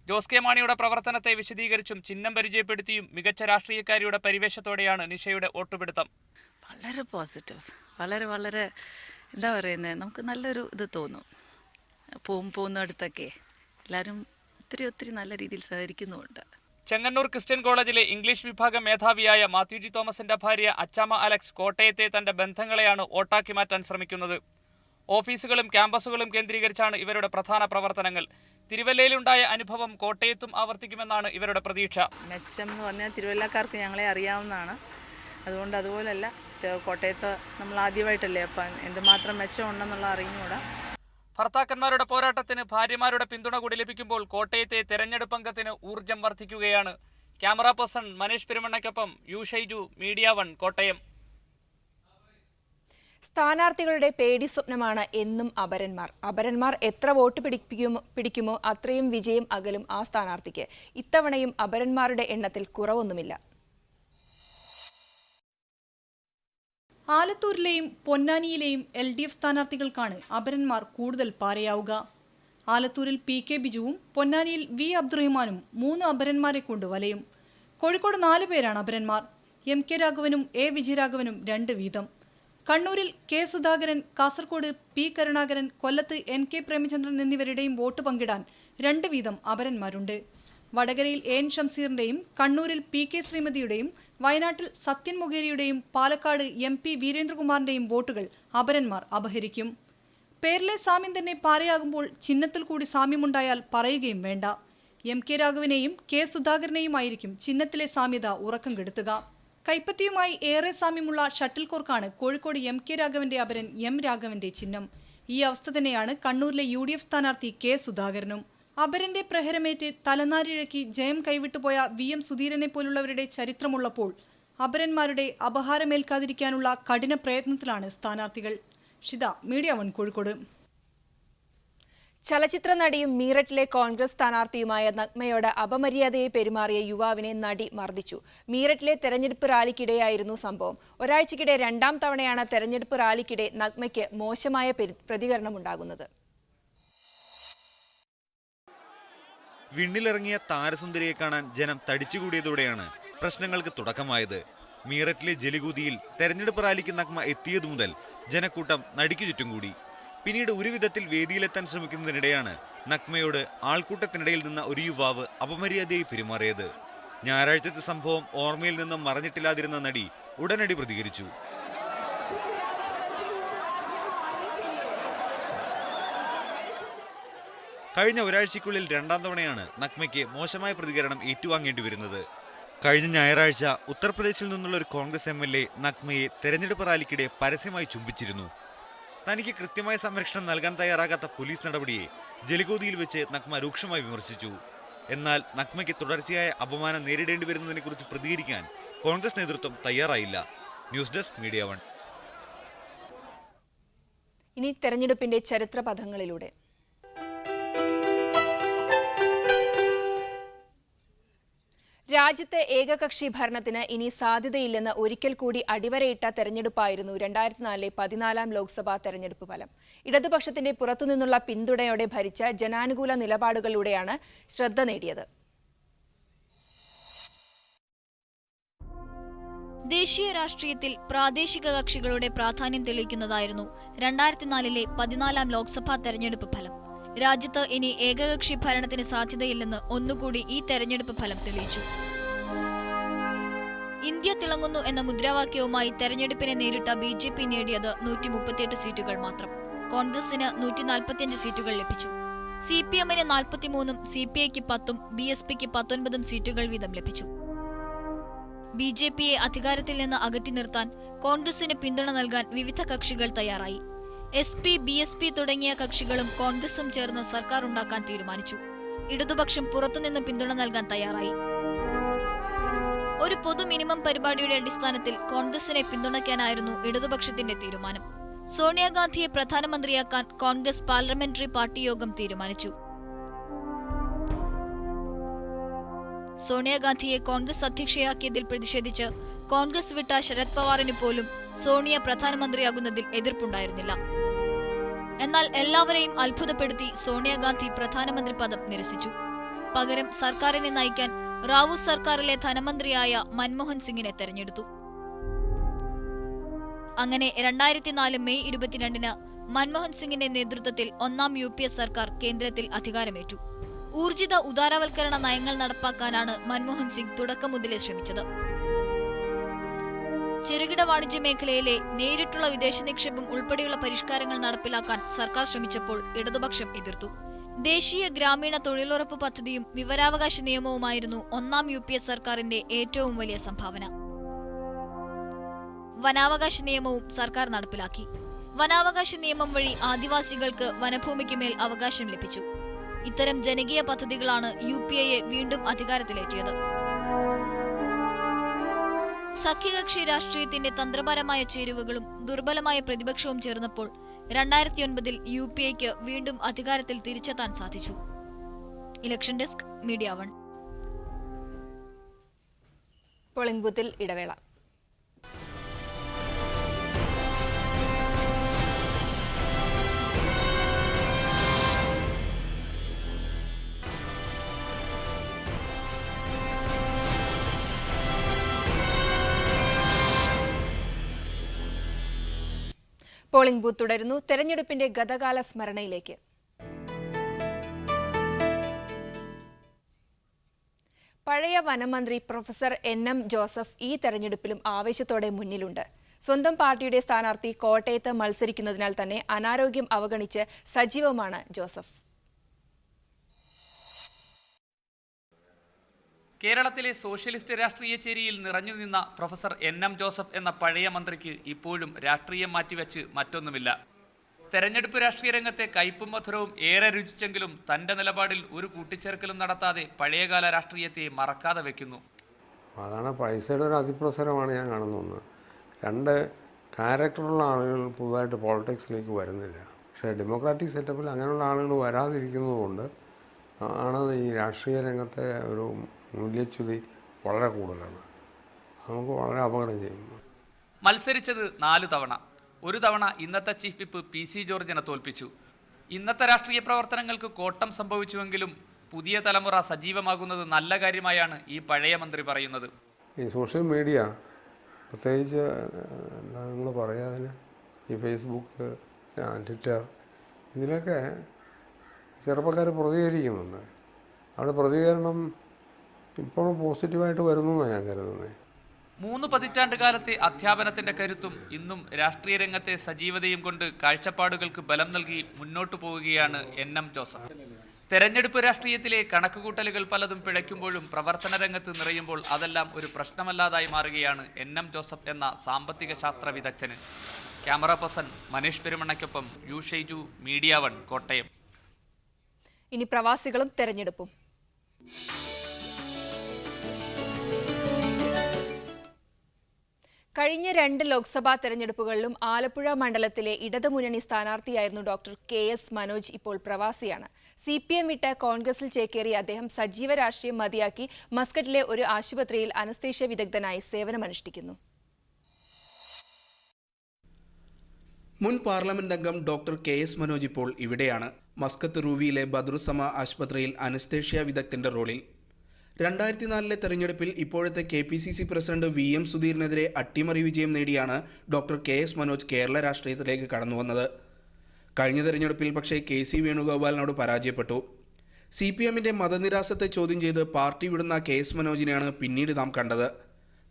ജോസ് കെ മാണിയുടെ പ്രവർത്തനത്തെ വിശദീകരിച്ചും ചിഹ്നം പരിചയപ്പെടുത്തിയും മികച്ച രാഷ്ട്രീയക്കാരിയുടെ പരിവേഷത്തോടെയാണ് നിഷയുടെ വോട്ടുപിടുത്തം. വളരെ പോസിറ്റീവ്, വളരെ എന്താ പറയുന്നത്, നമുക്ക് നല്ലൊരു ഇത് തോന്നും. പോകുന്നിടത്തൊക്കെ എല്ലാവരും ഒത്തിരി നല്ല രീതിയിൽ സഹകരിക്കുന്നുമുണ്ട്. ചെങ്ങന്നൂർ ക്രിസ്ത്യൻ കോളേജിലെ ഇംഗ്ലീഷ് വിഭാഗം മേധാവിയായ മാത്യു ടി തോമസിന്റെ ഭാര്യ അച്ചാമ്മ അലക്സ് കോട്ടയത്തെ തന്റെ ബന്ധങ്ങളെയാണ് വോട്ടാക്കി മാറ്റാൻ ശ്രമിക്കുന്നത്. ഓഫീസുകളും ക്യാമ്പസുകളും കേന്ദ്രീകരിച്ചാണ് ഇവരുടെ പ്രധാന പ്രവർത്തനങ്ങൾ. തിരുവല്ലയിലുണ്ടായ അനുഭവം കോട്ടയത്തും ആവർത്തിക്കുമെന്നാണ് ഇവരുടെ പ്രതീക്ഷ. മെച്ചം എന്ന് പറഞ്ഞാൽ തിരുവല്ലക്കാർക്ക് ഞങ്ങളെ അറിയാവുന്നതാണ്. അതുകൊണ്ട് അതുപോലല്ല, കോട്ടയത്ത് നമ്മൾ ആദ്യമായിട്ടല്ലേ, അപ്പം എന്തുമാത്രം മെച്ചമുണ്ടെന്നുള്ള അറിഞ്ഞുകൂടാ. ഭർത്താക്കന്മാരുടെ പോരാട്ടത്തിന് ഭാര്യമാരുടെ പിന്തുണ കൂടി ലഭിക്കുമ്പോൾ കോട്ടയത്തെ തെരഞ്ഞെടുപ്പ് അംഗത്തിന് ഊർജം വർദ്ധിക്കുകയാണ്. ക്യാമറ പേഴ്സൺ മനീഷ് പെരുമണ്ണയ്ക്കൊപ്പം യു ഷൈജു, മീഡിയ 1 കോട്ടയം. സ്ഥാനാർത്ഥികളുടെ പേടി സ്വപ്നമാണ് എന്നും അപരന്മാർ എത്ര വോട്ട് പിടിക്കുമോ അത്രയും വിജയം അകലും ആ സ്ഥാനാർത്ഥിക്ക്. ഇത്തവണയും അപരന്മാരുടെ എണ്ണത്തിൽ കുറവൊന്നുമില്ല. ആലത്തൂരിലെയും പൊന്നാനിയിലെയും LDF സ്ഥാനാർത്ഥികൾക്കാണ് അപരന്മാർ കൂടുതൽ പാരയാവുക. ആലത്തൂരിൽ PK ബിജുവും പൊന്നാനിയിൽ V അബ്ദുറഹിമാനും 3 അപരന്മാരെ കൊണ്ട് വലയും. കോഴിക്കോട് 4 പേരാണ് അപരന്മാർ. MK രാഘവനും A വിജയരാഘവനും 2 വീതം. കണ്ണൂരിൽ K സുധാകരൻ, കാസർഗോഡ് P കരുണാകരൻ, കൊല്ലത്ത് NK പ്രേമചന്ദ്രൻ എന്നിവരുടെയും വോട്ട് പങ്കിടാൻ 2 വീതം അപരന്മാരുണ്ട്. വടകരയിൽ AN ഷംസീറിന്റെയും കണ്ണൂരിൽ PK ശ്രീമതിയുടെയും വയനാട്ടിൽ സത്യൻ മൊകേരിയുടെയും പാലക്കാട് MP വീരേന്ദ്രകുമാറിന്റെയും വോട്ടുകൾ അപരന്മാർ അപഹരിക്കും. പേരിലെ സാമ്യം തന്നെ പാരയാകുമ്പോൾ ചിഹ്നത്തിൽ കൂടി സാമ്യമുണ്ടായാൽ പറയുകയും വേണ്ട. MK രാഘവനെയും K സുധാകരനെയുമായിരിക്കും ചിഹ്നത്തിലെ സാമ്യത ഉറക്കം കെടുത്തുക. കൈപ്പത്തിയുമായി ഏറെ സാമ്യമുള്ള ഷട്ടിൽ കോർക്കാണ് കോഴിക്കോട് MK രാഘവന്റെ അപരൻ M രാഘവന്റെ ചിഹ്നം. ഈ അവസ്ഥ തന്നെയാണ് കണ്ണൂരിലെ UDF സ്ഥാനാർത്ഥി K സുധാകരനും. അപരന്റെ പ്രഹരമേറ്റ് തലനാരിഴക്കി ജയം കൈവിട്ടുപോയ VM സുധീരനെ പോലുള്ളവരുടെ ചരിത്രമുള്ളപ്പോൾ അപരന്മാരുടെ അപഹാരമേൽക്കാതിരിക്കാനുള്ള കഠിന പ്രയത്നത്തിലാണ് സ്ഥാനാർത്ഥികൾ. ഷിത, മീഡിയ 1 കോഴിക്കോട്. ചലച്ചിത്ര നടിയും മീററ്റിലെ കോൺഗ്രസ് സ്ഥാനാർത്ഥിയുമായ നഗ്മയോട് അപമര്യാദയെ പെരുമാറിയ യുവാവിനെ നടി മർദ്ദിച്ചു. മീററ്റിലെ തെരഞ്ഞെടുപ്പ് റാലിക്കിടെയായിരുന്നു സംഭവം. ഒരാഴ്ചക്കിടെ 2ാം തവണയാണ് തെരഞ്ഞെടുപ്പ് റാലിക്കിടെ നഗ്മയ്ക്ക് മോശമായ പ്രതികരണമുണ്ടാകുന്നത്. വിണ്ണിലിറങ്ങിയ താരസുന്ദരിയെ കാണാൻ ജനം തടിച്ചുകൂടിയതോടെയാണ് പ്രശ്നങ്ങൾക്ക് തുടക്കമായത്. മീററ്റിലെ ജലികൂതിയിൽ തെരഞ്ഞെടുപ്പ് റാലിക്ക് നഗ്മ എത്തിയതു മുതൽ ജനക്കൂട്ടം നടിക്കു ചുറ്റും കൂടി. പിന്നീട് ഒരു വിധത്തിൽ വേദിയിലെത്താൻ ശ്രമിക്കുന്നതിനിടെയാണ് നഗ്മയോട് ആൾക്കൂട്ടത്തിനിടയിൽ നിന്ന ഒരു യുവാവ് അപമര്യാദയായി പെരുമാറിയത്. ഞായറാഴ്ചത്തെ സംഭവം ഓർമ്മയിൽ നിന്നും മറഞ്ഞിട്ടില്ലാതിരുന്ന നടി ഉടനടി പ്രതികരിച്ചു. കഴിഞ്ഞ ഒരാഴ്ചയ്ക്കുള്ളിൽ 2ാം തവണയാണ് നഗ്മയ്ക്ക് മോശമായ പ്രതികരണം ഏറ്റുവാങ്ങേണ്ടി വരുന്നത്. കഴിഞ്ഞ ഞായറാഴ്ച ഉത്തർപ്രദേശിൽ നിന്നുള്ള ഒരു കോൺഗ്രസ് MLA നഗ്മയെ തെരഞ്ഞെടുപ്പ് റാലിക്കിടെ പരസ്യമായി ചുംബിച്ചിരുന്നു. തനിക്ക് കൃത്യമായ സംരക്ഷണം നൽകാൻ തയ്യാറാകാത്ത പോലീസ് നടപടിയെ ജലിഗോദിയിൽ വെച്ച് നഗ്മ രൂക്ഷമായി വിമർശിച്ചു. എന്നാൽ നഗ്മയ്ക്ക് തുടർച്ചയായ അപമാനം നേരിടേണ്ടി വരുന്നതിനെക്കുറിച്ച് പ്രതികരിക്കാൻ കോൺഗ്രസ് നേതൃത്വം തയ്യാറായില്ല. News desk media 1. ഇനി തെരഞ്ഞെടുപ്പിന്റെ ചരിത്രപഥങ്ങളിലൂടെ. രാജ്യത്ത് ഏകകക്ഷി ഭരണത്തിന് ഇനി സാധ്യതയില്ലെന്ന് ഒരിക്കൽ കൂടി അടിവരയിട്ട തെരഞ്ഞെടുപ്പായിരുന്നു 2004 14ാം ലോക്സഭാ തെരഞ്ഞെടുപ്പ് ഫലം. ഇടതുപക്ഷത്തിന്റെ പുറത്തുനിന്നുള്ള പിന്തുണയോടെ ഭരിച്ച ജനാനുകൂല നിലപാടുകളിലൂടെയാണ് ശ്രദ്ധ നേടിയത്. ദേശീയ രാഷ്ട്രീയത്തിൽ പ്രാദേശിക കക്ഷികളുടെ പ്രാധാന്യം തെളിയിക്കുന്നതായിരുന്നു 2004 14ാം ലോക്സഭാ തെരഞ്ഞെടുപ്പ് ഫലം. രാജ്യത്ത് ഇനി ഏകകക്ഷി ഭരണത്തിന് സാധ്യതയില്ലെന്ന് ഒന്നുകൂടി ഈ തെരഞ്ഞെടുപ്പ് ഫലം തെളിയിച്ചു. ഇന്ത്യ തിളങ്ങുന്നു എന്ന മുദ്രാവാക്യവുമായി തെരഞ്ഞെടുപ്പിനെ നേരിട്ട BJP നേടിയത് 138 സീറ്റുകൾ മാത്രം. കോൺഗ്രസിന് 145 സീറ്റുകൾ ലഭിച്ചു. CPM-ന് 43-ഉം CPI-ക്ക് 10-ഉം BSP-ക്ക് 19 സീറ്റുകൾ വീതം ലഭിച്ചു. BJP-യെ അധികാരത്തിൽ നിന്ന് അകറ്റി നിർത്താൻ കോൺഗ്രസിന് പിന്തുണ നൽകാൻ വിവിധ കക്ഷികൾ തയ്യാറായി. SP, BSP തുടങ്ങിയ കക്ഷികളും കോൺഗ്രസും ചേർന്ന് സർക്കാർ ഉണ്ടാക്കാൻ തീരുമാനിച്ചു. ഇടതുപക്ഷം പുറത്തുനിന്ന് പിന്തുണ നൽകാൻ തയ്യാറായി. ഒരു പൊതു മിനിമം പരിപാടിയുടെ അടിസ്ഥാനത്തിൽ കോൺഗ്രസിനെ പിന്തുണയ്ക്കാനായിരുന്നു ഇടതുപക്ഷത്തിന്റെ തീരുമാനം. സോണിയാഗാന്ധിയെ പ്രധാനമന്ത്രിയാക്കാൻ കോൺഗ്രസ് പാർലമെന്ററി പാർട്ടി യോഗം തീരുമാനിച്ചു. സോണിയാഗാന്ധിയെ കോൺഗ്രസ് അധ്യക്ഷയാക്കിയതിൽ പ്രതിഷേധിച്ച് കോൺഗ്രസ് വിട്ട ശരത് പവാറിന് പോലും സോണിയ പ്രധാനമന്ത്രിയാകുന്നതിൽ എതിർപ്പുണ്ടായിരുന്നില്ല. എന്നാൽ എല്ലാവരെയും അത്ഭുതപ്പെടുത്തി സോണിയാഗാന്ധി പ്രധാനമന്ത്രി പദം നിരസിച്ചു. പകരം സർക്കാരിനെ നയിക്കാൻ റാവൂത്ത് സർക്കാരിലെ ധനമന്ത്രിയായ മൻമോഹൻ സിംഗിനെ തെരഞ്ഞെടുത്തു. അങ്ങനെ 2004 മെയ് 22-ന് മൻമോഹൻ സിംഗിന്റെ നേതൃത്വത്തിൽ 1ാം UPA സർക്കാർ കേന്ദ്രത്തിൽ അധികാരമേറ്റു. ഊർജിത ഉദാരവൽക്കരണ നയങ്ങൾ നടപ്പാക്കാനാണ് മൻമോഹൻ സിംഗ് തുടക്കം മുതലേ ശ്രമിച്ചത്. ചെറുകിട വാണിജ്യ മേഖലയിലെ നേരിട്ടുള്ള വിദേശ നിക്ഷേപം ഉൾപ്പെടെയുള്ള പരിഷ്കാരങ്ങൾ നടപ്പിലാക്കാൻ സർക്കാർ ശ്രമിച്ചപ്പോൾ ഇടതുപക്ഷം എതിർത്തു. ദേശീയ ഗ്രാമീണ തൊഴിലുറപ്പ് പദ്ധതിയും വിവരാവകാശ നിയമവുമായിരുന്നു 1ാം UPA സർക്കാരിന്റെ ഏറ്റവും വലിയ സംഭാവന. വനാവകാശ നിയമവും സർക്കാർ നടപ്പിലാക്കി. വനാവകാശ നിയമം വഴി ആദിവാസികൾക്ക് വനഭൂമിക്ക് മേൽ അവകാശം ലഭിച്ചു. ഇത്തരം ജനകീയ പദ്ധതികളാണ് UPA-യെ വീണ്ടും അധികാരത്തിലേറ്റിയത്. സഖ്യകക്ഷി രാഷ്ട്രീയത്തിന്റെ തന്ത്രപരമായ ചേരുവകളും ദുർബലമായ പ്രതിപക്ഷവും ചേർന്നപ്പോൾ 2009-ൽ UPA-ക്ക് വീണ്ടും അധികാരത്തിൽ തിരിച്ചെത്താൻ സാധിച്ചു. Election desk, media 1. പോളിംഗ് ബൂത്തിൽ ഇടവേള. പോളിംഗ് ബൂത്ത് തുടരുന്നു. തെരഞ്ഞെടുപ്പിന്റെ ഗതകാല സ്മരണയിലേക്ക്. പഴയ വനമന്ത്രി പ്രൊഫസർ NM ജോസഫ് ഈ തെരഞ്ഞെടുപ്പിലും ആവേശത്തോടെ മുന്നിലുണ്ട്. സ്വന്തം പാർട്ടിയുടെ സ്ഥാനാർത്ഥി കോട്ടയത്ത് മത്സരിക്കുന്നതിനാൽ തന്നെ അനാരോഗ്യം അവഗണിച്ച് സജീവമാണ് ജോസഫ്. കേരളത്തിലെ സോഷ്യലിസ്റ്റ് രാഷ്ട്രീയ ചേരിയിൽ നിറഞ്ഞുനിന്ന പ്രൊഫസർ NM ജോസഫ് എന്ന പഴയ മന്ത്രിക്ക് ഇപ്പോഴും രാഷ്ട്രീയം മാറ്റിവെച്ച് മറ്റൊന്നുമില്ല. തെരഞ്ഞെടുപ്പ് രാഷ്ട്രീയ രംഗത്തെ കയ്പും മധുരവും ഏറെ രുചിച്ചെങ്കിലും തന്റെ നിലപാടിൽ ഒരു കൂട്ടിച്ചേർക്കലും നടത്താതെ പഴയകാല രാഷ്ട്രീയത്തെ മറക്കാതെ വെക്കുന്നു. അതാണ് പൈസയുടെ ഒരു അതിപ്രസരമാണ് ഞാൻ കാണുന്നത്. 2 ക്യാരക്ടറുള്ള ആളുകൾ പുതുതായിട്ട് പോളിറ്റിക്സിലേക്ക് വരുന്നില്ല. പക്ഷേ ഡെമോക്രാറ്റിക് സെറ്റപ്പിൽ അങ്ങനെയുള്ള ആളുകൾ വരാതിരിക്കുന്നതുകൊണ്ട് ആണ് ഈ രാഷ്ട്രീയ രംഗത്തെ ഒരു മൂല്യച്യുതി വളരെ കൂടുതലാണ്. നമുക്ക് വളരെ അപകടം ചെയ്യുന്നു. മത്സരിച്ചത് 4 തവണ. ഒരു തവണ ഇന്നത്തെ ചീഫ് വിപ്പ് PC ജോർജിനെ തോൽപ്പിച്ചു. ഇന്നത്തെ രാഷ്ട്രീയ പ്രവർത്തനങ്ങൾക്ക് കോട്ടം സംഭവിച്ചുവെങ്കിലും പുതിയ തലമുറ സജീവമാകുന്നത് നല്ല കാര്യമായാണ് ഈ പഴയ മന്ത്രി പറയുന്നത്. ഈ സോഷ്യൽ മീഡിയ, പ്രത്യേകിച്ച് എന്താ നിങ്ങൾ പറയാതിന്, ഈ ഫേസ്ബുക്ക്, ട്വിറ്റർ, ഇതിലൊക്കെ ചെറുപ്പക്കാർ പ്രതികരിക്കുന്നുണ്ട്. അവിടെ പ്രതികരണം ഇപ്പോഴും പോസിറ്റീവായിട്ട് വരുന്നു എന്നാണ് ഞാൻ കരുതുന്നത്. 3 പതിറ്റാണ്ട് കാലത്തെ അധ്യാപനത്തിന്റെ കരുത്തും ഇന്നും രാഷ്ട്രീയ രംഗത്തെ സജീവതയും കൊണ്ട് കാഴ്ചപ്പാടുകൾക്ക് ബലം നൽകി മുന്നോട്ടു പോവുകയാണ് NM ജോസഫ്. തെരഞ്ഞെടുപ്പ് രാഷ്ട്രീയത്തിലെ കണക്കുകൂട്ടലുകൾ പലതും പിഴയ്ക്കുമ്പോഴും പ്രവർത്തന രംഗത്ത് നിറയുമ്പോൾ അതെല്ലാം ഒരു പ്രശ്നമല്ലാതായി മാറുകയാണ് NM ജോസഫ് എന്ന സാമ്പത്തിക ശാസ്ത്ര വിദഗ്ധന്. ക്യാമറ പേഴ്സൺ മനീഷ് പെരുമണ്ണയ്ക്കൊപ്പം യു ഷൈജു, മീഡിയ 1, കോട്ടയം. ഇനി പ്രവാസികളും തെരഞ്ഞെടുപ്പും. കഴിഞ്ഞ 2 ലോക്സഭാ തെരഞ്ഞെടുപ്പുകളിലും ആലപ്പുഴ മണ്ഡലത്തിലെ ഇടതുമുന്നണി സ്ഥാനാർത്ഥിയായിരുന്നു ഡോക്ടർ KS മനോജ് ഇപ്പോൾ പ്രവാസിയാണ്. CPM വിട്ട് കോൺഗ്രസിൽ ചേക്കേറിയ അദ്ദേഹം സജീവ രാഷ്ട്രീയം മതിയാക്കി മസ്കറ്റിലെ ഒരു ആശുപത്രിയിൽ അനസ്തേഷ്യ വിദഗ്ധനായി സേവനമനുഷ്ഠിക്കുന്നു. മുൻ പാർലമെന്റ് അംഗം ഡോക്ടർ KS മനോജ് ഇപ്പോൾ ഇവിടെയാണ്. മസ്കത്ത് റൂവിയിലെ ബദ്രുസമ ആശുപത്രിയിൽ അനസ്തേഷ്യ വിദഗ്ധന്റെ റോളിൽ. 2004 തെരഞ്ഞെടുപ്പിൽ ഇപ്പോഴത്തെ KPCC പ്രസിഡന്റ് VM സുധീറിനെതിരെ അട്ടിമറി വിജയം നേടിയാണ് ഡോക്ടർ KS മനോജ് കേരള രാഷ്ട്രീയത്തിലേക്ക് കടന്നുവന്നത്. കഴിഞ്ഞ തെരഞ്ഞെടുപ്പിൽ പക്ഷേ KC വേണുഗോപാലിനോട് പരാജയപ്പെട്ടു. CPMന്റെ മതനിരാസത്തെ ചോദ്യം ചെയ്ത് പാർട്ടി വിടുന്ന KS മനോജിനെയാണ് പിന്നീട് നാം കണ്ടത്.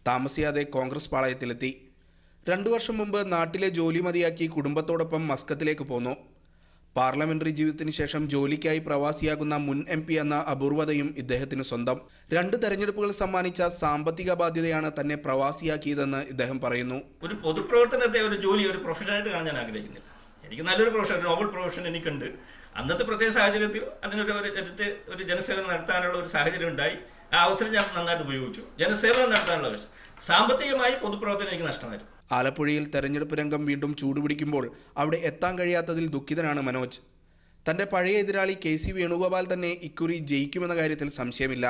താമസിയാതെ കോൺഗ്രസ് പാളയത്തിലെത്തി. 2 വർഷം മുമ്പ് നാട്ടിലെ ജോലി മതിയാക്കി കുടുംബത്തോടൊപ്പം മസ്കത്തിലേക്ക് പോന്നു. പാർലമെന്ററി ജീവിതത്തിന് ശേഷം ജോലിക്കായി പ്രവാസിയാകുന്ന മുൻ MP എന്ന അപൂർവതയും ഇദ്ദേഹത്തിന് സ്വന്തം. 2 തെരഞ്ഞെടുപ്പുകൾ സമ്മാനിച്ച സാമ്പത്തിക ബാധ്യതയാണ് തന്നെ പ്രവാസിയാക്കിയതെന്ന് ഇദ്ദേഹം പറയുന്നു. ഒരു പൊതുപ്രവർത്തനത്തെ ഒരു ജോലി ഒരു പ്രൊഫഷനായിട്ട് കാണാൻ ഞാൻ ആഗ്രഹിക്കുന്നില്ല. എനിക്ക് നല്ലൊരു പ്രൊഫഷൻ, നോബൽ പ്രൊഫഷൻ എനിക്കുണ്ട്. അന്നത്തെ പ്രത്യേക സാഹചര്യത്തിൽ ഒരു ജനസേവനം നടത്താനുള്ള ഒരു സാഹചര്യം ഉണ്ടായി. ആ അവസരം ഞാൻ നന്നായിട്ട് ഉപയോഗിച്ചു. ജനസേവനം നടത്താനുള്ള അവസരം. സാമ്പത്തികമായി പൊതുപ്രവർത്തനം എനിക്ക് നഷ്ടമായിരുന്നു. ആലപ്പുഴയിൽ തെരഞ്ഞെടുപ്പ് രംഗം വീണ്ടും ചൂടുപിടിക്കുമ്പോൾ അവിടെ എത്താൻ കഴിയാത്തതിൽ ദുഃഖിതനാണ് മനോജ്. തന്റെ പഴയ എതിരാളി KC വേണുഗോപാൽ തന്നെ ഇക്കുറി ജയിക്കുമെന്ന കാര്യത്തിൽ സംശയമില്ല.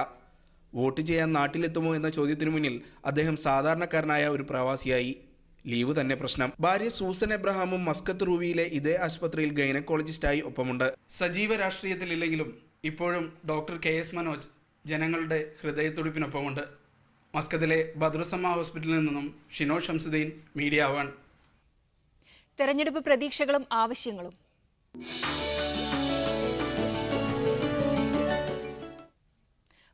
വോട്ട് ചെയ്യാൻ നാട്ടിലെത്തുമോ എന്ന ചോദ്യത്തിനു മുന്നിൽ അദ്ദേഹം സാധാരണക്കാരനായ ഒരു പ്രവാസിയായി. ലീവ് തന്നെ പ്രശ്നം. ഭാര്യ സൂസൻ എബ്രഹാമും മസ്കത്ത് റൂവിയിലെ ഇതേ ആശുപത്രിയിൽ ഗൈനക്കോളജിസ്റ്റായി ഒപ്പമുണ്ട്. സജീവ രാഷ്ട്രീയത്തിലില്ലെങ്കിലും ഇപ്പോഴും ഡോക്ടർ KS മനോജ് ജനങ്ങളുടെ ഹൃദയത്തുടിപ്പിനൊപ്പമുണ്ട്. മസ്കത്തിലെ ബദ്രുസമ്മ ഹോസ്പിറ്റലിൽ നിന്നും ഷിനോ ഷംസുദ്ദീൻ, മീഡിയ 1. തെരഞ്ഞെടുപ്പ് പ്രതീക്ഷകളും ആവശ്യങ്ങളും.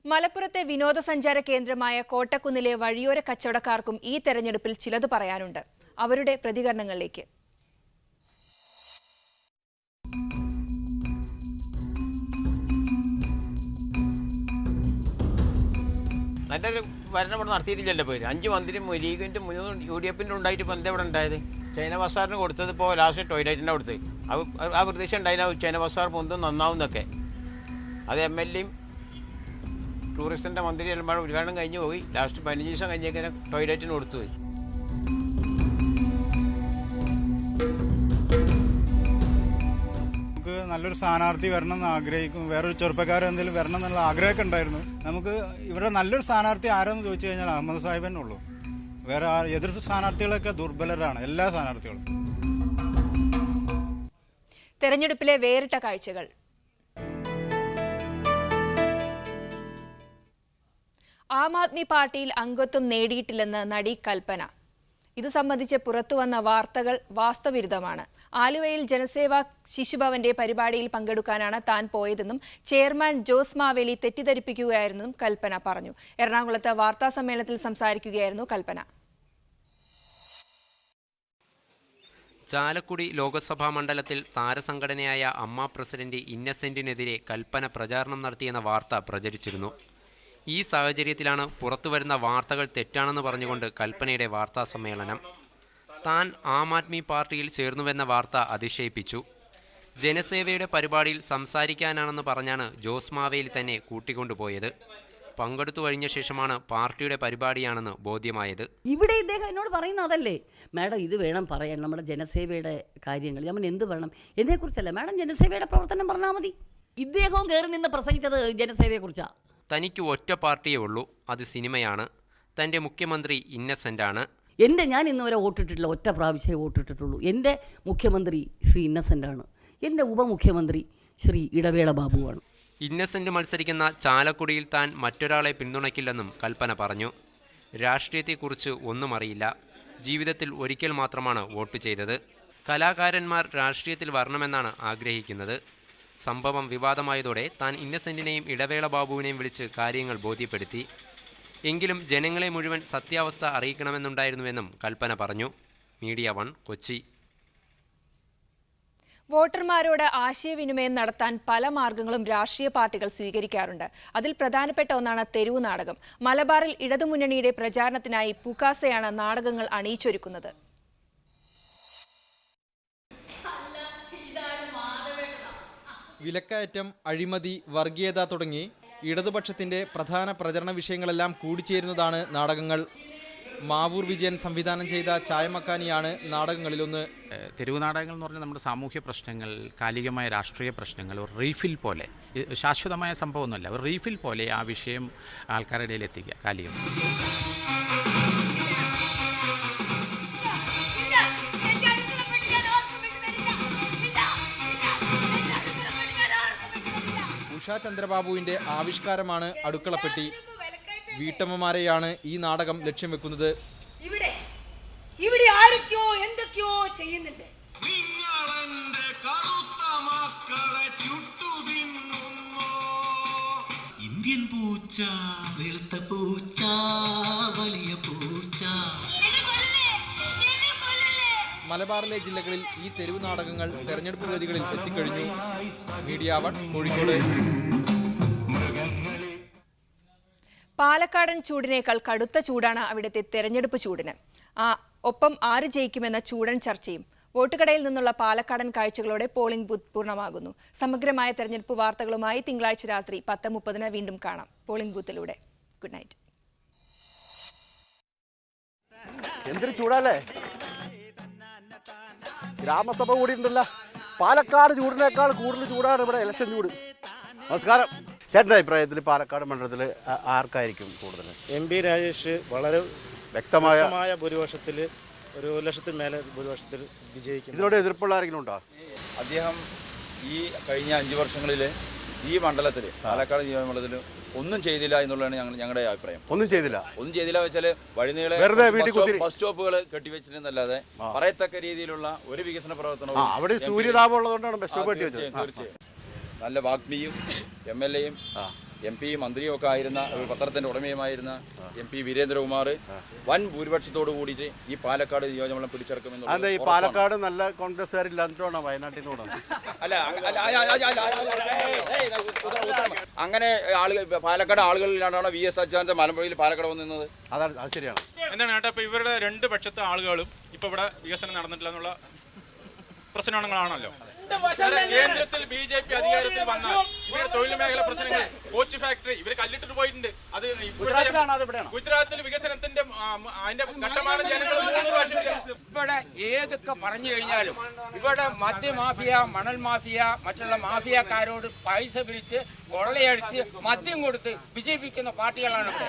മലപ്പുറത്തെ വിനോദസഞ്ചാര കേന്ദ്രമായ കോട്ടക്കുന്നിലെ വഴിയോര കച്ചവടക്കാർക്കും ഈ തെരഞ്ഞെടുപ്പിൽ ചിലത് പറയാനുണ്ട്. അവരുടെ പ്രതികരണങ്ങളിലേക്ക്. നല്ലൊരു ഭരണം ഇവിടെ നടത്തിയിട്ടില്ലല്ലോ. പോയി 5 മന്ത്രിയും ലീഗിൻ്റെ 3 UDF ഉണ്ടായിട്ട് ഇപ്പോൾ എന്താ ഇവിടെ ഉണ്ടായത്? ചൈന ബസാറിന് കൊടുത്തത് ഇപ്പോൾ ലാസ്റ്റ് ടോയ്ലറ്റിൻ്റെ കൊടുത്ത് ആ പ്രതീക്ഷ ഉണ്ടായിരുന്നു ചൈന ബസാർ പൊന്തും നന്നാവുന്നൊക്കെ. അത് MLA ടൂറിസ്റ്റിൻ്റെ മന്ത്രി എല്ലാം ഉദ്ഘാടനം കഴിഞ്ഞ് പോയി. ലാസ്റ്റ് 15 ദിവസം കഴിഞ്ഞേക്കാനെ ടോയ്ലറ്റിന് കൊടുത്തു പോയി. നമുക്ക് നല്ലൊരു സ്ഥാനാർത്ഥി വരണം എന്ന് ആഗ്രഹിക്കും. വേറൊരു ചെറുപ്പക്കാരൻ എന്തെങ്കിലും വരണം എന്നുള്ള ആഗ്രഹമൊക്കെ ഉണ്ടായിരുന്നു. നമുക്ക് ഇവിടെ നല്ലൊരു സ്ഥാനാർത്ഥി ആരെന്ന് ചോദിച്ചു കഴിഞ്ഞാൽ അഹമ്മദ് സാഹിബ് തന്നെ ഉള്ളൂ. വേറെ എതിർ സ്ഥാനാർത്ഥികളൊക്കെ ദുർബലരാണ്, എല്ലാ സ്ഥാനാർത്ഥികളും. തെരഞ്ഞെടുപ്പിലെ വേറിട്ട കാഴ്ചകൾ. ആം ആദ്മി പാർട്ടിയിൽ അംഗത്വം നേടിയിട്ടില്ലെന്ന് നടി കൽപ്പന. ഇതു സംബന്ധിച്ച് പുറത്തുവന്ന വാർത്തകൾ വാസ്തവിരുദ്ധമാണ്. ആലുവയിൽ ജനസേവാ ശിശുഭവന്റെ പരിപാടിയിൽ പങ്കെടുക്കാനാണ് താൻ പോയതെന്നും ചെയർമാൻ ജോസ് മാവേലി തെറ്റിദ്ധരിപ്പിക്കുകയായിരുന്നെന്നും കൽപ്പന പറഞ്ഞു. എറണാകുളത്ത് വാർത്താസമ്മേളനത്തിൽ സംസാരിക്കുകയായിരുന്നു കൽപ്പന. ചാലക്കുടി ലോക്സഭാ മണ്ഡലത്തിൽ താരസംഘടനയായ അമ്മ പ്രസിഡന്റ് ഇന്നസെന്റിനെതിരെ കൽപ്പന പ്രചാരണം നടത്തിയെന്ന വാർത്ത പ്രചരിച്ചിരുന്നു. ഈ സാഹചര്യത്തിലാണ് പുറത്തുവരുന്ന വാർത്തകൾ തെറ്റാണെന്ന് പറഞ്ഞുകൊണ്ട് കൽപ്പനയുടെ വാർത്താ സമ്മേളനം. താൻ ആം ആദ്മി പാർട്ടിയിൽ ചേർന്നുവെന്ന വാർത്ത അതിശയിപ്പിച്ചു. ജനസേവയുടെ പരിപാടിയിൽ സംസാരിക്കാനാണെന്ന് പറഞ്ഞാണ് ജോസ് മാവേലി തന്നെ കൂട്ടിക്കൊണ്ടുപോയത്. പങ്കെടുത്തു കഴിഞ്ഞ ശേഷമാണ് പാർട്ടിയുടെ പരിപാടിയാണെന്ന് ബോധ്യമായത്. ഇവിടെ ഇദ്ദേഹം എന്നോട് പറയുന്ന അതല്ലേ, മാഡം ഇത് വേണം പറയാൻ, നമ്മുടെ ജനസേവയുടെ കാര്യങ്ങൾ. ഞാൻ എന്ത് പറയണം? എന്നെക്കുറിച്ചല്ല മാഡം, ജനസേവയുടെ പ്രവർത്തനം പറഞ്ഞാൽ മതി. ഇദ്ദേഹവും കയറി നിന്ന് പ്രസംഗിച്ചത് ജനസേവയെക്കുറിച്ചാണ്. തനിക്ക് ഒറ്റ പാർട്ടിയേ ഉള്ളൂ, അത് സിനിമയാണ്. തൻ്റെ മുഖ്യമന്ത്രി ഇന്നസെൻ്റാണ്. ഞാൻ ഇന്ന് വരെ വോട്ടിട്ടിട്ടില്ല, ഒറ്റ പ്രാവശ്യമേ വോട്ടിട്ടിട്ടുള്ളൂ. എൻ്റെ മുഖ്യമന്ത്രി ശ്രീ ഇന്നസെൻ്റാണ്. എൻ്റെ ഉപമുഖ്യമന്ത്രി ശ്രീ ഇടവേള ബാബുവാണ്. ഇന്നസെൻ്റ് മത്സരിക്കുന്ന ചാലക്കുടിയിൽ താൻ മറ്റൊരാളെ പിന്തുണയ്ക്കില്ലെന്നും കൽപ്പന പറഞ്ഞു. രാഷ്ട്രീയത്തെക്കുറിച്ച് ഒന്നും അറിയില്ല. ജീവിതത്തിൽ ഒരിക്കൽ മാത്രമാണ് വോട്ട് ചെയ്തത്. കലാകാരന്മാർ രാഷ്ട്രീയത്തിൽ വരണമെന്നാണ് ആഗ്രഹിക്കുന്നത്. സംഭവം വിവാദമായതോടെ താൻ ഇന്നസെന്റിനെയും ഇടവേള ബാബുവിനെയും വിളിച്ച് കാര്യങ്ങൾ ബോധ്യപ്പെടുത്തി. എങ്കിലും ജനങ്ങളെ മുഴുവൻ സത്യാവസ്ഥ അറിയിക്കണമെന്നുണ്ടായിരുന്നുവെന്നും കൽപ്പന പറഞ്ഞു. മീഡിയ 1 കൊച്ചി. വോട്ടർമാരോട് ആശയവിനിമയം നടത്താൻ പല മാർഗങ്ങളും രാഷ്ട്രീയ പാർട്ടികൾ സ്വീകരിക്കാറുണ്ട്. അതിൽ പ്രധാനപ്പെട്ട ഒന്നാണ് തെരുവു നാടകം. മലബാറിൽ ഇടതുമുന്നണിയുടെ പ്രചാരണത്തിനായി പുകാസയാണ് നാടകങ്ങൾ അണിയിച്ചൊരുക്കുന്നത്. വിലക്കയറ്റം, അഴിമതി, വർഗീയത തുടങ്ങി ഇടതുപക്ഷത്തിന്റെ പ്രധാന പ്രചരണ വിഷയങ്ങളെല്ലാം കൂടിച്ചേരുന്നതാണ് നാടകങ്ങൾ. മാവൂർ വിജയൻ സംവിധാനം ചെയ്ത ചായമക്കാനിയാണ് നാടകങ്ങളിലൊന്ന്. തെരുവ് നാടകങ്ങൾ എന്ന് പറഞ്ഞാൽ നമ്മുടെ സാമൂഹ്യ പ്രശ്നങ്ങൾ, കാലികമായ രാഷ്ട്രീയ പ്രശ്നങ്ങൾ ഒരു റീഫിൽ പോലെ, ശാശ്വതമായ സംഭവമൊന്നുമല്ല, ഒരു റീഫിൽ പോലെ ആ വിഷയം ആൾക്കാരുടെ ഇടയിൽ എത്തിക്കുക. കാലികം ഉഷ ചന്ദ്രബാബുവിന്റെ ആവിഷ്കാരമാണ് അടുക്കളപ്പെട്ടി. വീട്ടമ്മമാരെയാണ് ഈ നാടകം ലക്ഷ്യം വെക്കുന്നത്. ഇവിടെ ആരൊക്കെയോ എന്തൊക്കെയോ ചെയ്യുന്നുണ്ട്. ഇന്ത്യൻ പൂച്ച, വെളുത്ത പൂച്ച, വലിയ പൂച്ച. മലബാറിലെ ജില്ലകളിൽ ഈ തെരുവ് നാടകങ്ങൾ തെരഞ്ഞെടുപ്പ് വേദികളിൽ എത്തിക്കഴിഞ്ഞു. മീഡിയ 1 കോഴിക്കോട്. പാലക്കാടൻ ചൂടിനേക്കാൾ കടുത്ത ചൂടാണ് അവിടുത്തെ തെരഞ്ഞെടുപ്പ് ചൂടിന്. ഒപ്പം ആര് ജയിക്കുമെന്ന ചൂടൻ ചർച്ചയും. വോട്ടുകടയിൽ നിന്നുള്ള പാലക്കാടൻ കാഴ്ചകളോടെ പോളിംഗ് ബൂത്ത് പൂർണ്ണമാകുന്നു. സമഗ്രമായ തെരഞ്ഞെടുപ്പ് വാർത്തകളുമായി തിങ്കളാഴ്ച രാത്രി 10:30 വീണ്ടും കാണാം പോളിംഗ് ബൂത്തിലൂടെ. Good night. എന്തൊരു ചൂടല്ലേ! ഗ്രാമസഭ കൂടി ഉണ്ടല്ലോ. പാലക്കാട് ചൂടിനേക്കാൾ കൂടുതൽ ചൂടാണ് ഇവിടെ ഇലക്ഷൻ ചൂട്. നമസ്കാരം. ചേട്ടൻ്റെ അഭിപ്രായത്തിൽ പാലക്കാട് മണ്ഡലത്തിൽ ആർക്കായിരിക്കും കൂടുതൽ? MP രാജേഷ് വളരെ വ്യക്തമായ ഭൂരിപക്ഷത്തിൽ, 1,00,000 മേലെ ഭൂരിപക്ഷത്തിൽ വിജയിക്കും. ഇതിനോട് എതിർപ്പുള്ള ആരെങ്കിലും ഉണ്ടോ? അദ്ദേഹം ഈ കഴിഞ്ഞ 5 വർഷങ്ങളിൽ ഈ മണ്ഡലത്തിൽ, പാലക്കാട് നിയോജകമണ്ഡലത്തിൽ ഒന്നും ചെയ്തില്ല എന്നുള്ളതാണ് ഞങ്ങളുടെ അഭിപ്രായം. ഒന്നും ചെയ്തില്ല വെച്ചാൽ വഴിനീളെ ബസ് സ്റ്റോപ്പുകൾ കെട്ടിവെച്ചിരുന്നല്ലാതെ പറയത്തക്ക രീതിയിലുള്ള ഒരു വികസന പ്രവർത്തനവും. അവിടെ സൂര്യതാപം ഉള്ളതുകൊണ്ടാണ് ബസ് സ്റ്റോപ്പ് തീർച്ചയായും. നല്ല വാഗ്മിയും MLAയും MP-യും മന്ത്രിയും ഒക്കെ ആയിരുന്ന, ഒരു പത്രത്തിന്റെ ഉടമയുമായിരുന്ന MP വീരേന്ദ്രകുമാർ വൻ ഭൂരിപക്ഷത്തോടു കൂടിയിട്ട് ഈ പാലക്കാട് നിയോജകമണ്ഡലം പിടിച്ചെടുക്കുമെന്ന്. ഈ പാലക്കാട് നല്ല കോൺഗ്രസ്സുകാരില്ലാത്തതുകൊണ്ടാണ് വയനാട്ടിൽ അങ്ങനെ ആളുകൾ പാലക്കാട് ആളുകളിലാണോ VS അച്യുതാനന്ദൻ മലമ്പുഴയിൽ പാലക്കാട് വന്ന് നിന്നത്? അതാണ്, അത് ശരിയാണ്. എന്താണ് കേട്ടോ, ഇപ്പൊ ഇവരുടെ 2 പക്ഷത്തെ ആളുകളും ഇപ്പൊ ഇവിടെ വികസനം നടന്നിട്ടില്ല എന്നുള്ള പ്രശ്നങ്ങളാണല്ലോ. കേന്ദ്രത്തിൽ BJP അധികാരത്തിൽ വന്നാൽ ഇവരുടെ തൊഴിൽ മേഖല പ്രശ്നങ്ങൾ, കോച്ച് ഫാക്ടറി ഇവർ കല്ലിട്ടിട്ട് പോയിട്ടുണ്ട്. അത് ഗുജറാത്തിൽ വികസനത്തിന്റെ അതിന്റെ ഘട്ടമാണ് ജനങ്ങൾ. ഇവിടെ ഏതൊക്കെ പറഞ്ഞു കഴിഞ്ഞാലും ഇവിടെ മദ്യമാഫിയ, മണൽ മാഫിയ, മറ്റുള്ള മാഫിയക്കാരോട് പൈസ പിരിച്ച് കൊള്ളയടിച്ച് മദ്യം കൊടുത്ത് വിജയിപ്പിക്കുന്ന പാർട്ടികളാണ് ഇവിടെ.